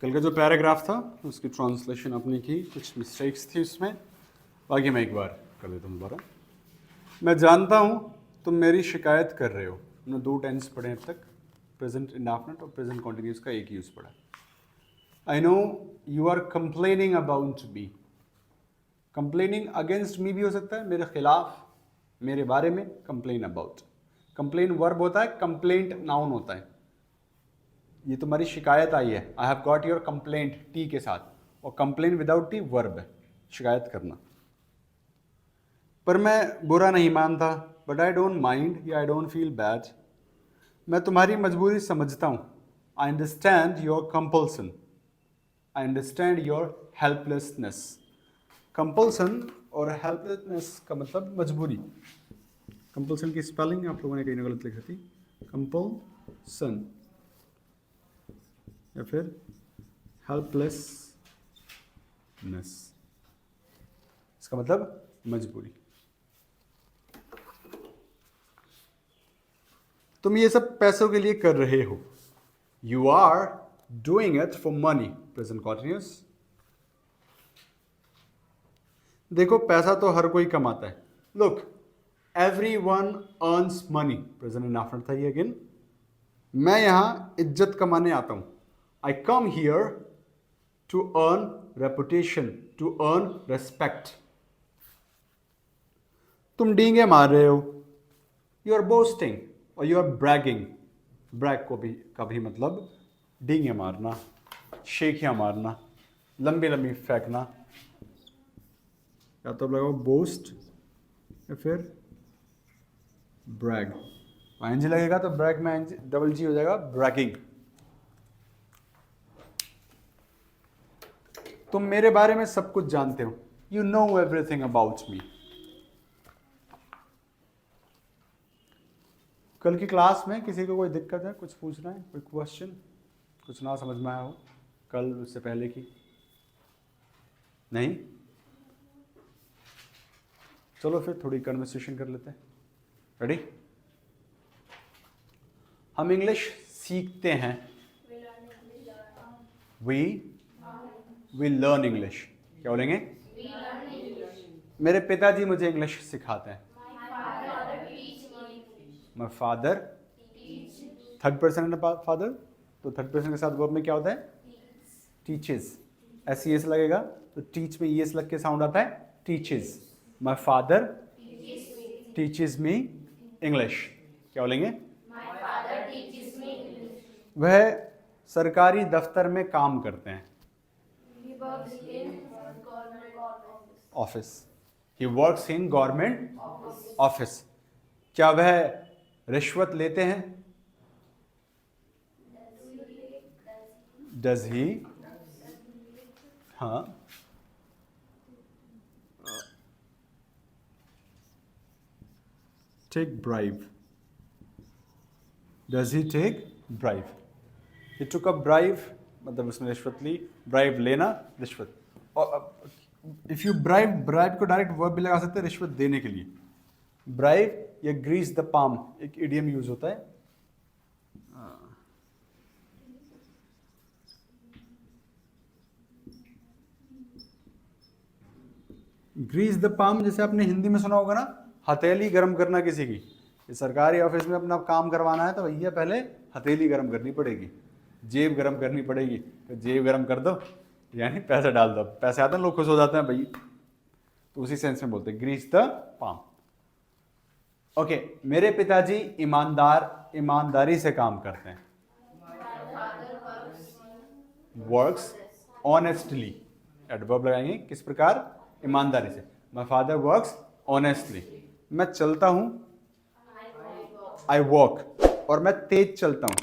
कल का जो पैराग्राफ था उसकी ट्रांसलेशन आपने की, कुछ मिस्टेक्स थी उसमें, बाकी मैं एक बार कर देता हूँ दोबारा। मैं जानता हूँ तुम मेरी शिकायत कर रहे हो। हमने 2 टेंस पढ़े अब तक, प्रेजेंट इंडेफिनिट और प्रेजेंट कॉन्टिन्यूस का एक यूज़ पढ़ा। I know you are complaining about me. Complaining against me भी हो सकता है, मेरे खिलाफ, मेरे बारे में। कंप्लेन अबाउट, कंप्लेन वर्ब होता है, कंप्लेंट नाउन होता है। ये तुम्हारी शिकायत आई है, I have got your complaint T के साथ, और कंप्लेन विदाउट टी वर्ब है, शिकायत करना। पर मैं बुरा नहीं मानता, बट आई डोंट माइंड या आई डोंट फील बैड। मैं तुम्हारी मजबूरी समझता हूँ, I understand your compulsion, I understand your helplessness. Compulsion और हेल्पलेसनेस का मतलब मजबूरी। कंपल्सन की स्पेलिंग आप लोगों ने कहीं ना गलत लिखी थी, कंपल्सन या फिर हेल्पलेसनेस, इसका मतलब मजबूरी। तुम ये सब पैसों के लिए कर रहे हो। You are doing it for money, present continuous. देखो पैसा तो हर कोई कमाता है। Look everyone earns money, present indefinite था ये अगेन। मैं यहां इज्जत कमाने आता हूं। I come here to earn reputation, to earn respect. तुम डींगे मार रहे हो। यू आर बोस्टिंग और यू आर ब्रैगिंग। ब्रैग को भी का भी मतलब डींगे मारना, शेखियां मारना, लंबी लंबी फेंकना। या तो लगाओ बोस्ट या फिर ब्रैग। एनजी लगेगा तो ब्रैग में डबल जी हो जाएगा, ब्रैगिंग। तुम मेरे बारे में सब कुछ जानते हो। You know everything about me. कल की क्लास में किसी को कोई दिक्कत है, कुछ पूछना है, कोई क्वेश्चन, कुछ ना समझ में आया हो कल उससे पहले की? नहीं? चलो फिर थोड़ी कन्वर्सेशन कर लेते हैं। रेडी? हम इंग्लिश सीखते हैं। We learn English. क्या बोलेंगे? मेरे पिताजी मुझे इंग्लिश सिखाते हैं। माय फादर, थर्ड पर्सन है फादर, तो थर्ड पर्सन के साथ वर्ब में क्या होता है? टीचेस। एस ई एस लगेगा तो टीच में ई एस लग के साउंड आता है, teaches. My father teaches me English. क्या बोलेंगे? वह सरकारी दफ्तर में काम करते हैं। Office. He works in government office. क्या वह रिश्वत लेते हैं? Does he? हाँ। Take bribe. Does he take bribe? He took a bribe मतलब उसने रिश्वत ली। ब्राइब लेना, रिश्वत। और इफ यू ब्राइब, ब्राइब को डायरेक्ट वर्ब भी लगा सकते हैं रिश्वत देने के लिए। ब्राइब या ग्रीस द पाम एक इडियम यूज होता है। ग्रीस द पाम जैसे आपने हिंदी में सुना होगा ना, हथेली गर्म करना किसी की। ये सरकारी ऑफिस में अपना काम करवाना है तो भैया पहले हथेली गर्म करनी पड़ेगी, जेब गर्म करनी पड़ेगी। तो जेब गर्म कर दो यानी पैसे डाल दो। पैसे आते हैं, लोग खुश हो जाते हैं भाई, तो उसी सेंस में बोलते हैं ग्रीस द पाम। ओके, मेरे पिताजी ईमानदारी से काम करते हैं। वर्क्स ऑनेस्टली, एडवर्ब लगाएंगे किस प्रकार? ईमानदारी से। My father works honestly. मैं चलता हूं, आई वॉक, और मैं तेज चलता हूं,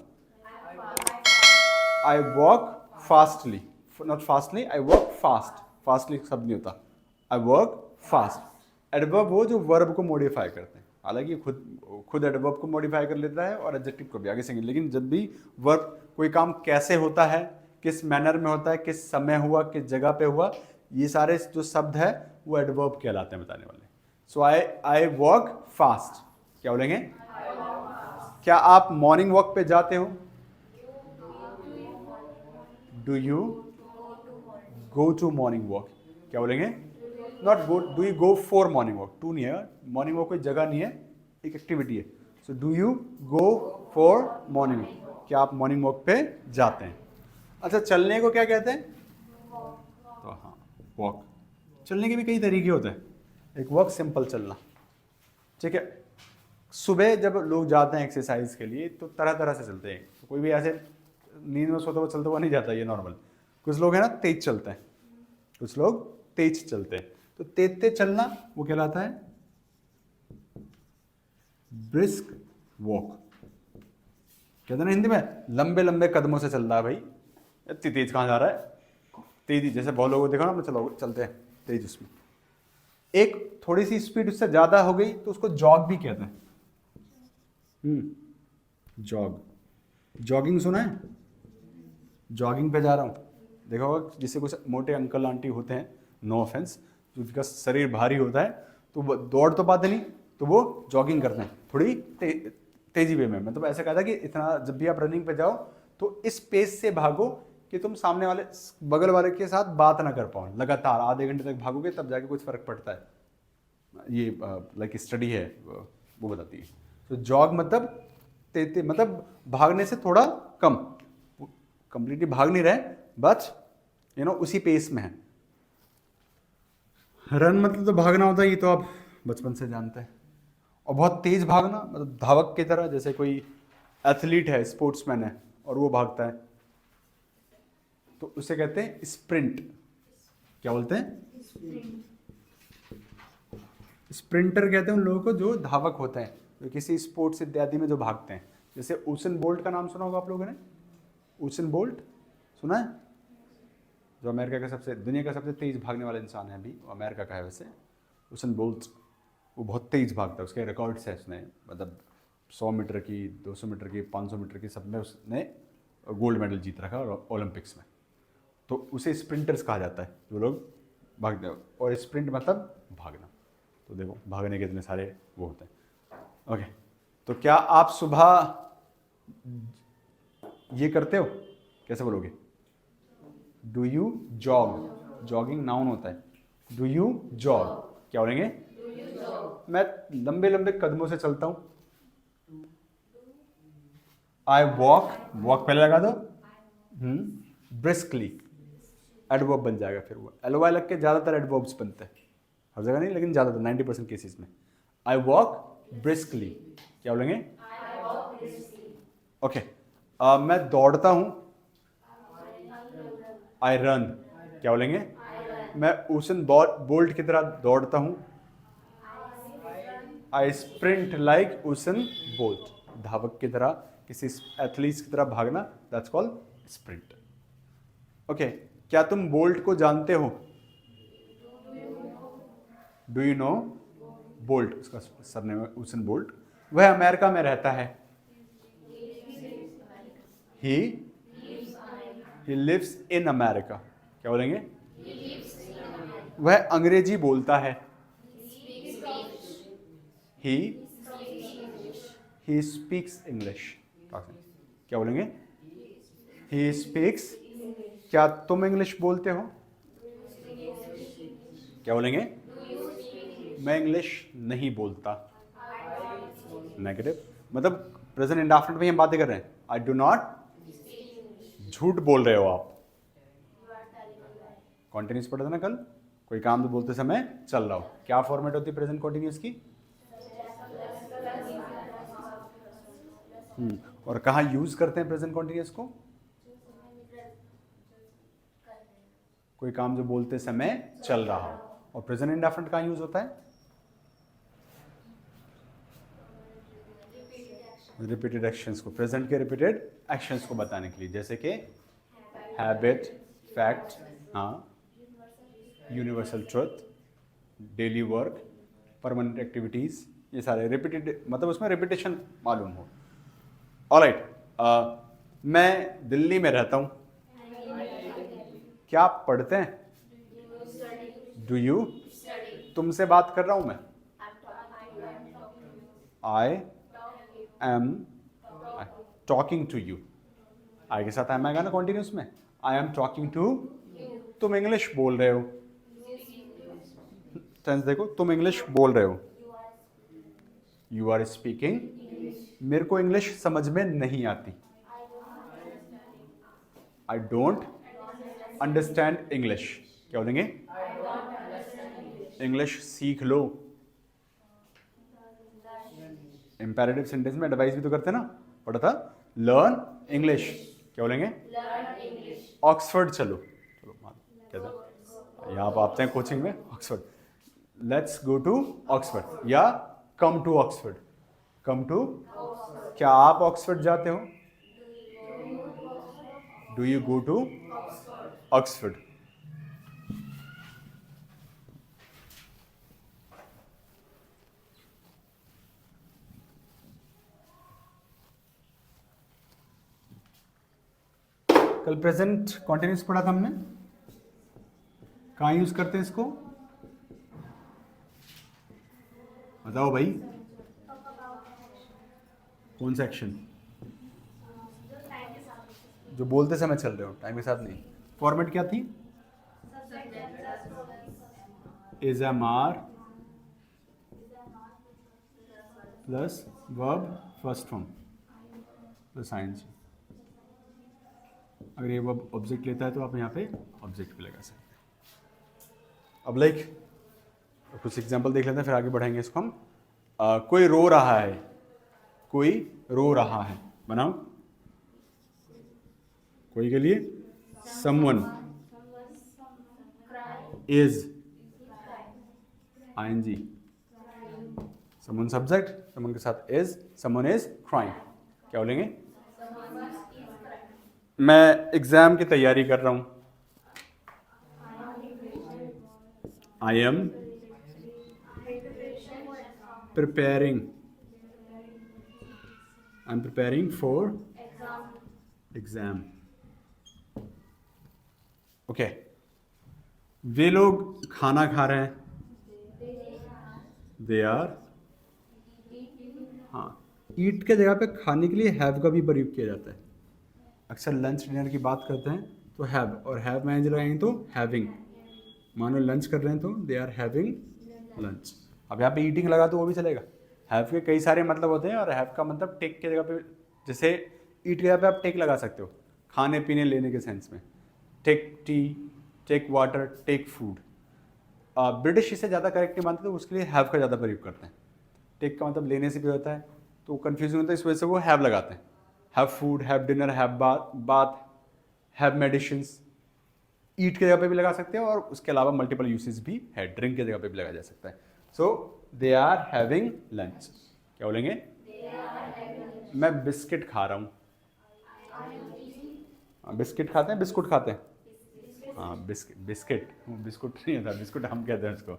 I walk fastly. Not fastly, I walk fast. Fastly शब्द नहीं होता, आई वॉक फास्ट। एडवर्ब वो जो वर्ब को मॉडिफाई करते हैं। हालांकि खुद एडवर्ब को मॉडिफाई कर लेता है और एडजेक्टिव को भी आगे से, लेकिन जब भी वर्ब कोई काम कैसे होता है, किस मैनर में होता है, किस समय हुआ, किस जगह पे हुआ, ये सारे जो शब्द है वो एडवर्ब कहलाते हैं बताने वाले। So I walk fast. क्या बोलेंगे? क्या आप मॉर्निंग वॉक पे जाते हो? Do you go to morning walk, क्या बोलेंगे? Not go, do you go for morning walk, to नहीं है, मॉर्निंग वॉक कोई जगह नहीं है, एक एक्टिविटी है। So do you go for morning walk, क्या आप मॉर्निंग वॉक पे जाते हैं? अच्छा, चलने को क्या कहते हैं? तो हाँ, वॉक। चलने के भी कई तरीके होते हैं। एक वॉक सिंपल चलना, ठीक है। सुबह जब लोग जाते हैं एक्सरसाइज के लिए तो तरह तरह से चलते हैं, तो कोई भी ऐसे नींद में सोता हुआ चलता हुआ नहीं जाता, ये नॉर्मल। कुछ लोग हैं ना तेज चलते हैं, कुछ लोग तेज चलते हैं, तो तेज तेज चलना वो कहलाता है ब्रिस्क वॉक। कहते हैं ना हिंदी में, लंबे लंबे कदमों से चल रहा है भाई, इतनी तेज कहाँ जा रहा है? तेजी, जैसे बहुत लोगों को देखो ना अपने चलो चलते हैं तेज, उसमें एक थोड़ी सी स्पीड उससे ज्यादा हो गई तो उसको जॉग भी कहते हैं। जॉग, जॉगिंग सुना है? जॉगिंग पे जा रहा हूँ, देखो जिससे कुछ मोटे अंकल आंटी होते हैं, नो ऑफेंस, जिनका शरीर भारी होता है तो वो दौड़ तो पाते नहीं, तो वो जॉगिंग करते हैं थोड़ी तेजी वे में। मतलब ऐसा कहा था कि इतना जब भी आप रनिंग पे जाओ तो इस पेस से भागो कि तुम सामने वाले बगल वाले के साथ बात ना कर पाओ, लगातार आधे घंटे तक भागोगे तब जाके कुछ फर्क पड़ता है। ये लाइक स्टडी है वो बताती है। तो जॉग मतलब मतलब भागने से थोड़ा कम, कंप्लीटली भाग नहीं रहे, बट उसी पेस में है। रन मतलब तो भागना होता है, ये तो आप बचपन से जानते हैं। और बहुत तेज भागना मतलब धावक की तरह, जैसे कोई एथलीट है, स्पोर्ट्समैन है और वो भागता है तो उसे कहते हैं स्प्रिंट। क्या बोलते हैं? स्प्रिंटर कहते हैं उन लोगों को जो धावक होते हैं, जो किसी स्पोर्ट्स इत्यादि में जो भागते हैं। जैसे उसेन बोल्ट का नाम सुना होगा आप लोगों ने, उसेन बोल्ट सुना है? जो अमेरिका का दुनिया का सबसे तेज भागने वाला इंसान है, अभी वो अमेरिका का है वैसे, उसेन बोल्ट। वो बहुत तेज भागता है, उसके रिकॉर्ड्स है, उसने मतलब 100 मीटर की, 200 मीटर की, 500 मीटर की, सब में उसने गोल्ड मेडल जीत रखा ओलंपिक्स में। तो उसे स्प्रिंटर्स कहा जाता है, जो लोग भागते हैं। और स्प्रिंट मतलब भागना, तो देखो भागने के इतने सारे वो होते हैं। ओके, तो क्या आप सुबह ये करते हो? कैसे बोलोगे? Do you jog, jogging noun होता है। डू यू जॉग, क्या बोलेंगे? मैं लंबे लंबे कदमों से चलता हूं। आई वॉक, वॉक पहले लगा दो, ब्रिस्कली, एडवर्ब बन जाएगा फिर वो। एल वाई लग के ज्यादातर एडवर्ब्स बनते हैं, हर जगह नहीं लेकिन ज्यादातर 90% केसेस में। आई वॉक ब्रिस्कली, क्या बोलेंगे? ओके, मैं दौड़ता हूं। आई रन, क्या बोलेंगे? मैं उसेन बोल्ट की तरह दौड़ता हूं। आई स्प्रिंट लाइक उसेन बोल्ट, धावक की तरह, किसी एथलीट की तरह भागना, दैट्स कॉल्ड स्प्रिंट। ओके, क्या तुम बोल्ट को जानते हो? डू यू नो बोल्ट, उसका सरनेम है उसेन बोल्ट। वह अमेरिका में रहता है। ही लिव्स इन अमेरिका, क्या बोलेंगे? वह अंग्रेजी बोलता है। ही स्पीक्स इंग्लिश, क्या बोलेंगे? ही स्पीक्स, क्या तुम इंग्लिश बोलते हो? क्या बोलेंगे? मैं इंग्लिश नहीं बोलता। नेगेटिव, मतलब प्रेजेंट इंडेफिनिट में हम बातें कर रहे हैं। आई डू नॉट, झूठ बोल रहे हो आप। कॉन्टिन्यूस पढ़ा था ना कल, कोई काम तो बोलते समय चल रहा हो। क्या फॉर्मेट होती है प्रेजेंट कॉन्टिन्यूस की? और कहाँ यूज करते हैं प्रेजेंट कॉन्टिन्यूस को? कोई काम जो बोलते समय चल रहा हो। और प्रेजेंट इंडेफिनिट कहाँ यूज होता है? रिपीटेड एक्शंस को, प्रेजेंट के रिपीटेड एक्शंस को बताने के लिए, जैसे कि हैबिट, फैक्ट, हाँ, universal truth, daily work, permanent activities, ये सारे रिपीटेड, मतलब उसमें रिपीटेशन मालूम हो। ऑलराइट, मैं दिल्ली में रहता हूं। क्या आप पढ़ते हैं? डू यू, तुमसे बात कर रहा हूं मैं। I am talking to you, I के साथ एम आएगा ना कॉन्टिन्यूस में। आई एम टॉकिंग टू, तुम इंग्लिश बोल रहे हो। टेंस देखो, तुम इंग्लिश बोल रहे हो। यू आर स्पीकिंग, मेरे को इंग्लिश समझ में नहीं आती। I don't understand English. क्या बोलेंगे? इंग्लिश सीख लो। इंपेरेटिव सेंटेंस में एडवाइस भी तो करते हैं ना, पढ़ा था, लर्न इंग्लिश। क्या बोलेंगे? ऑक्सफोर्ड चलो। चलो कहते हैं, यहाँ आप आते हैं कोचिंग में, Oxford, let's go to Oxford, या come to Oxford. Come to, क्या आप ऑक्सफोर्ड जाते हो? Do you go to Oxford? कल प्रेजेंट कॉन्टिन्यूस पढ़ा था हमने, कहाँ यूज करते हैं इसको? बताओ भाई, कौन सा एक्शन? जो बोलते समय चल रहे हो, टाइम के साथ नहीं। फॉर्मेट क्या थी? Is am are plus verb first form plus ING. अगर ये वर्ब ऑब्जेक्ट लेता है तो आप यहाँ पे ऑब्जेक्ट भी लगा सकते हैं। अब लाइक कुछ एग्जांपल देख लेते हैं, फिर आगे बढ़ाएंगे इसको हम। कोई रो रहा है, कोई रो रहा है, बनाओ। कोई के लिए someone is ing, someone subject, someone के साथ is, someone is crying। क्या बोलेंगे? मैं एग्जाम की तैयारी कर रहा हूं। I am preparing, I'm preparing for exam। Okay, वे लोग खाना खा रहे हैं, दे आर, हाँ, ईट के जगह पे खाने के लिए हैव का भी प्रयोग किया जाता है। अक्सर लंच डिनर की बात करते हैं तो हैव, और हैव में लगाएंगे तो हैविंग। मानो लंच कर रहे हैं तो दे आर हैविंग लंच। अब यहाँ पे ईटिंग लगा तो वो भी चलेगा। हैव के कई सारे मतलब होते हैं, और हैव का मतलब टेक के जगह पे, जैसे ईट की जगह पे आप टेक लगा सकते हो, खाने पीने लेने के सेंस में। Take tea, take water, take food. British इसे ज़्यादा करेक्ट नहीं मानते तो उसके लिए हैव का ज़्यादा प्रयोग करते हैं। टेक का मतलब लेने से भी होता है, तो कन्फ्यूजन होता है, इस वजह से वो हैव लगाते हैं। Have food, have dinner, have bath, have medicines. Eat की जगह पे भी लगा सकते हैं, और उसके अलावा मल्टीपल यूसेज भी है, ड्रिंक की जगह पे भी लगाया जा सकता है। सो दे आर हैविंग लंच। क्या बोलेंगे? मैं बिस्किट खा रहा हूँ। बिस्किट खाते हैं, बिस्कुट खाते हैं? हाँ, बिस्किट बिस्कुट नहीं होता, बिस्कुट हम कहते हैं उसको,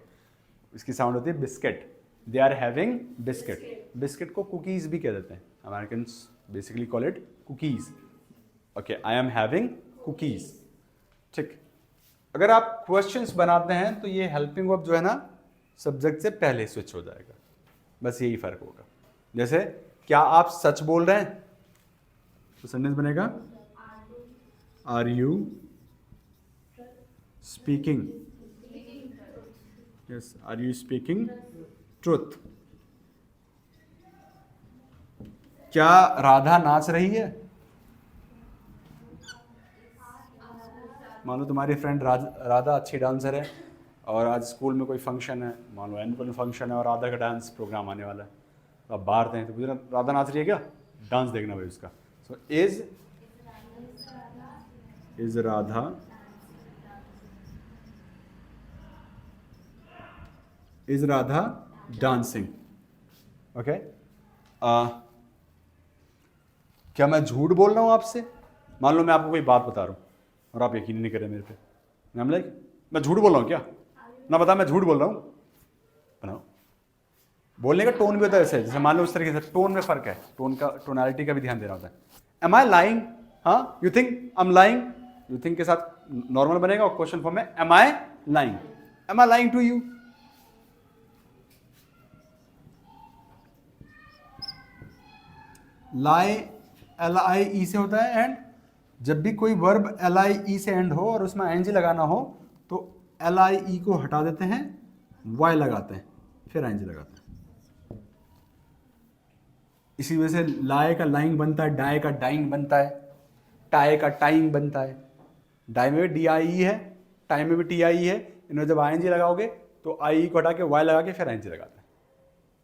इसकी साउंड होती है biscuit. They are having biscuit. Biscuit को कुकीज़ भी कह देते हैं, Americans basically call it cookies. Okay, I am having cookies. ठीक, अगर आप क्वेश्चंस बनाते हैं तो ये हेल्पिंग वर्ब जो है ना, सब्जेक्ट से पहले स्विच हो जाएगा, बस यही फ़र्क होगा। जैसे क्या आप सच बोल रहे हैं, तो सेंटेंस बनेगा are you speaking, yes, are you speaking truth. क्या राधा नाच रही है? मान लो तुम्हारी फ्रेंड राधा अच्छी डांसर है, और आज स्कूल में कोई फंक्शन है, मान लो एनुअल फंक्शन है, और राधा का डांस प्रोग्राम आने वाला है, तो आप बाहर थे तो पूछना राधा नाच रही है क्या, डांस देखना भाई उसका। So is Radha is Radha dancing. Okay, क्या मैं झूठ बोल रहा हूँ आपसे? मान लो मैं आपको कोई बात बता रहा हूँ और आप यकीन नहीं कर रहे मेरे पे, मैं झूठ बोल रहा हूँ क्या? ना बता, मैं झूठ बोल रहा हूँ, बनाओ। बोलने का टोन भी होता है जैसे मान लो उस तरीके से, टोन में फर्क है, टोन का, टोनैलिटी का भी ध्यान देना होता है। Am I lying? हाँ, you think I am lying? You think के साथ नॉर्मल बनेगा, और क्वेश्चन फॉर्म में am I lying? Am I lying to you? Lie LIE से होता है, एंड जब भी कोई वर्ब LIE से एंड हो और उसमें ING लगाना हो तो LIE को हटा देते हैं, Y लगाते हैं, फिर ING लगाते हैं। इसी वजह से लाए का लाइंग बनता है, डाई का डाइंग बनता है, टाई का टाइंग बनता है। डाई में भी DIE है, टाई में भी TIE है। इन्होंने जब ING लगाओगे तो IE को हटा के Y लगा के फिर ING लगाते हैं।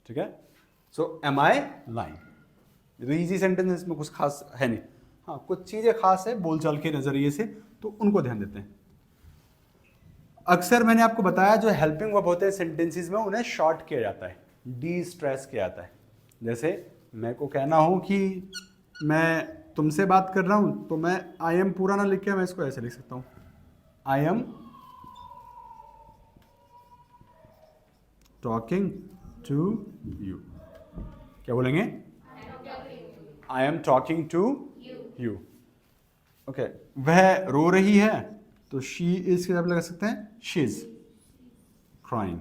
ठीक है, सो एम आई लाइंग, तो ईजी सेंटेंस, इसमें कुछ खास है नहीं। हाँ, कुछ चीज़ें खास है बोलचाल के नज़रिए से, तो उनको ध्यान देते हैं। अक्सर मैंने आपको बताया जो हेल्पिंग वर्ब होते हैं सेंटेंसेस में, उन्हें शॉर्ट किया जाता है, डी स्ट्रेस किया जाता है। जैसे मैं को कहना हो कि मैं तुमसे बात कर रहा हूँ, तो मैं आई एम पूरा ना लिख के मैं इसको ऐसे लिख सकता हूँ, I am talking to you. क्या बोलेंगे? I am talking to you. Okay, वह रो रही है तो शी इज के लगा सकते हैं, she is crying,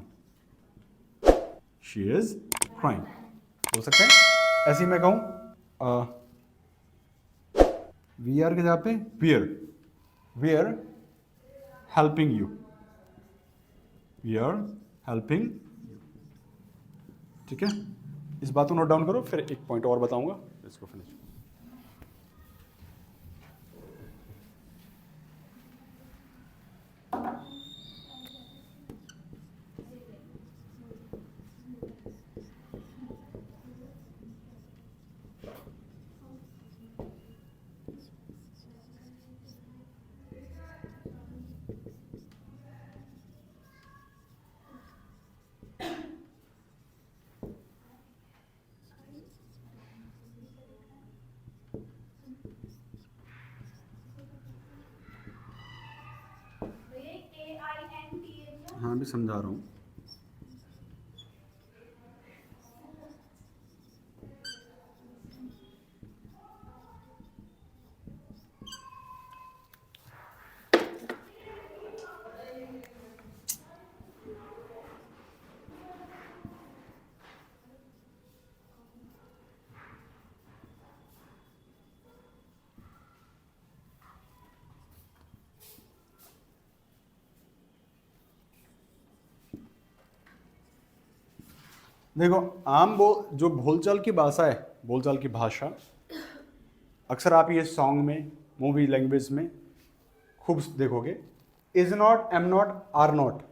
she is crying बोल सकते हैं। ऐसे ही मैं कहूं वी आर के जगह पे we are helping you, we are helping you. ठीक है, इस बात को नोट डाउन करो, फिर एक पॉइंट और बताऊंगा, इसको फिनिश। हाँ, भी समझा रहा हूँ। देखो, जो बोलचाल की भाषा है, बोलचाल की भाषा, अक्सर आप ये सॉन्ग में, मूवी लैंग्वेज में खूब देखोगे। Is not, am not, are not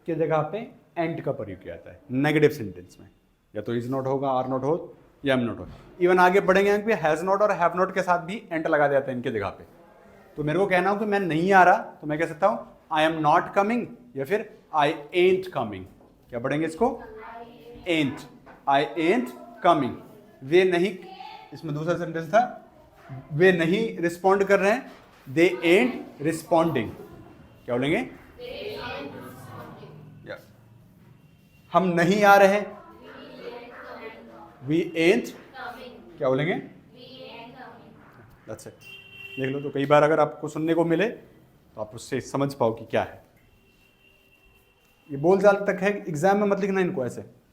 की जगह पे एंड का प्रयोग किया जाता है नेगेटिव सेंटेंस में। या तो इज नॉट होगा, आर नॉट हो, या एम नॉट हो। इवन आगे बढ़ेंगे कि हैज नॉट और हैव नॉट के साथ भी एंड लगा दिया जाता है इनके जगह पे। तो मेरे को कहना हो कि मैं नहीं आ रहा, तो मैं कह सकता हूँ आई एम नॉट कमिंग, या फिर आई एंट कमिंग। क्या पढ़ेंगे इसको? एंट, आई एंट कमिंग। वे नहीं, इसमें दूसरा सेंटेंस था, वे नहीं रिस्पॉन्ड कर रहे हैं, दे एंट रिस्पॉन्डिंग। क्या बोलेंगे? हम नहीं आ रहे हैं, वी एंट। क्या बोलेंगे? That's it. देख लो, तो कई बार अगर आपको सुनने को मिले तो आप उससे समझ पाओ कि क्या है। ये बोलचाल तक है, एग्जाम में मत लिखना इनको ऐसे।